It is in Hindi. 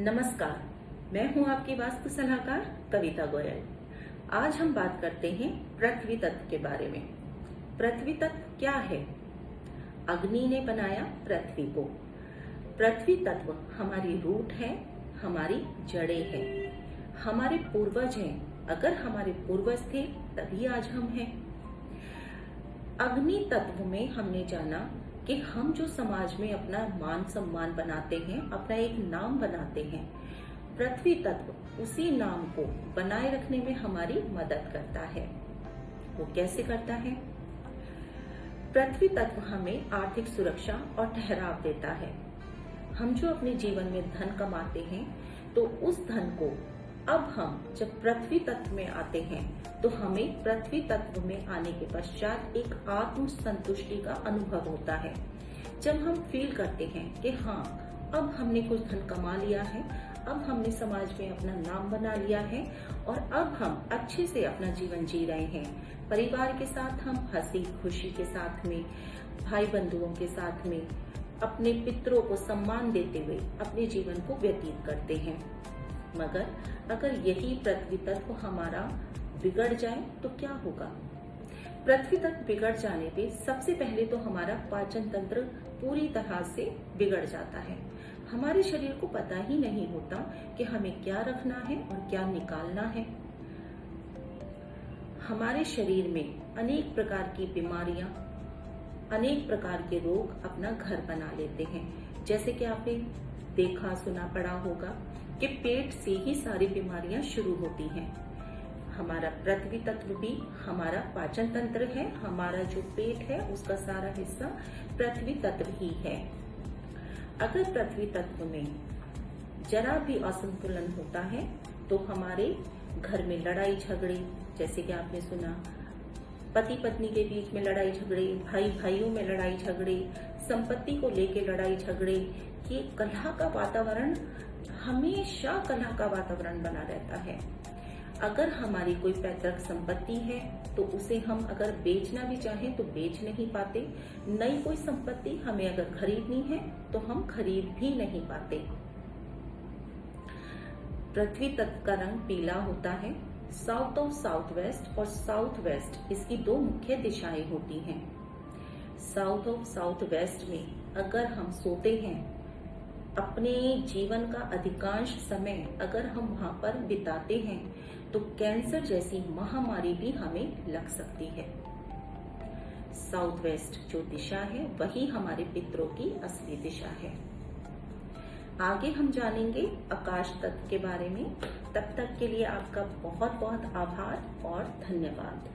नमस्कार, मैं हूं आपकी वास्तु सलाहकार कविता गोयल। आज हम बात करते हैं पृथ्वी तत्व के बारे में। पृथ्वी तत्व क्या है? अग्नि ने बनाया पृथ्वी को। पृथ्वी तत्व हमारी रूट है, हमारी जड़ें हैं, हमारे पूर्वज हैं। अगर हमारे पूर्वज थे तभी आज हम हैं। अग्नि तत्व में हमने जाना कि हम जो समाज में अपना मान सम्मान बनाते हैं, अपना एक नाम बनाते हैं, पृथ्वी तत्व उसी नाम को बनाए रखने में हमारी मदद करता है। वो कैसे करता है? पृथ्वी तत्व हमें आर्थिक सुरक्षा और ठहराव देता है। हम जो अपने जीवन में धन कमाते हैं, तो उस धन को अब हम जब पृथ्वी तत्व में आते हैं तो हमें पृथ्वी तत्व में आने के पश्चात एक आत्म संतुष्टि का अनुभव होता है। जब हम फील करते हैं कि हाँ, अब हमने कुछ धन कमा लिया है, अब हमने समाज में अपना नाम बना लिया है और अब हम अच्छे से अपना जीवन जी रहे हैं। परिवार के साथ हम हंसी खुशी के साथ में, भाई बंधुओं के साथ में, अपने पितरों को सम्मान देते हुए अपने जीवन को व्यतीत करते हैं। मगर अगर यही पृथ्वी तत्व हमारा बिगड़ जाए तो क्या होगा? पृथ्वी तत्व बिगड़ जाने पे सबसे पहले तो हमारा पाचन तंत्र पूरी तरह से बिगड़ जाता है। हमारे शरीर को पता ही नहीं होता कि हमें क्या रखना है और क्या निकालना है। हमारे शरीर में अनेक प्रकार की बीमारियां, अनेक प्रकार के रोग अपना घर बना लेते हैं। जैसे कि आपने देखा सुना पढ़ा होगा कि पेट से ही सारी बीमारियां शुरू होती हैं। हमारा पृथ्वी तत्व भी हमारा पाचन तंत्र है। हमारा जो पेट है उसका सारा हिस्सा पृथ्वी तत्व ही है। अगर पृथ्वी तत्व में जरा भी असंतुलन होता है तो हमारे घर में लड़ाई झगड़े, जैसे कि आपने सुना, पति पत्नी के बीच में लड़ाई झगड़े, भाई भाइयों में लड़ाई झगड़े, संपत्ति को लेके लड़ाई झगड़े, ये कलह का वातावरण, हमेशा कलह का वातावरण बना रहता है। अगर हमारी कोई पैतृक संपत्ति है तो उसे हम अगर बेचना भी चाहें तो बेच नहीं पाते। नई कोई संपत्ति हमें अगर खरीदनी है तो हम खरीद भी नहीं पाते। पृथ्वी तत्व का रंग पीला होता है। साउथ ऑफ साउथ वेस्ट और साउथ वेस्ट, इसकी दो मुख्य दिशाएं होती हैं। साउथ ऑफ साउथ वेस्ट में अगर हम सोते हैं, अपने जीवन का अधिकांश समय अगर हम वहां पर बिताते हैं तो कैंसर जैसी महामारी भी हमें लग सकती है। साउथ वेस्ट जो दिशा है वही हमारे पितरों की असली दिशा है। आगे हम जानेंगे आकाश तत्व के बारे में। तब तक के लिए आपका बहुत बहुत आभार और धन्यवाद।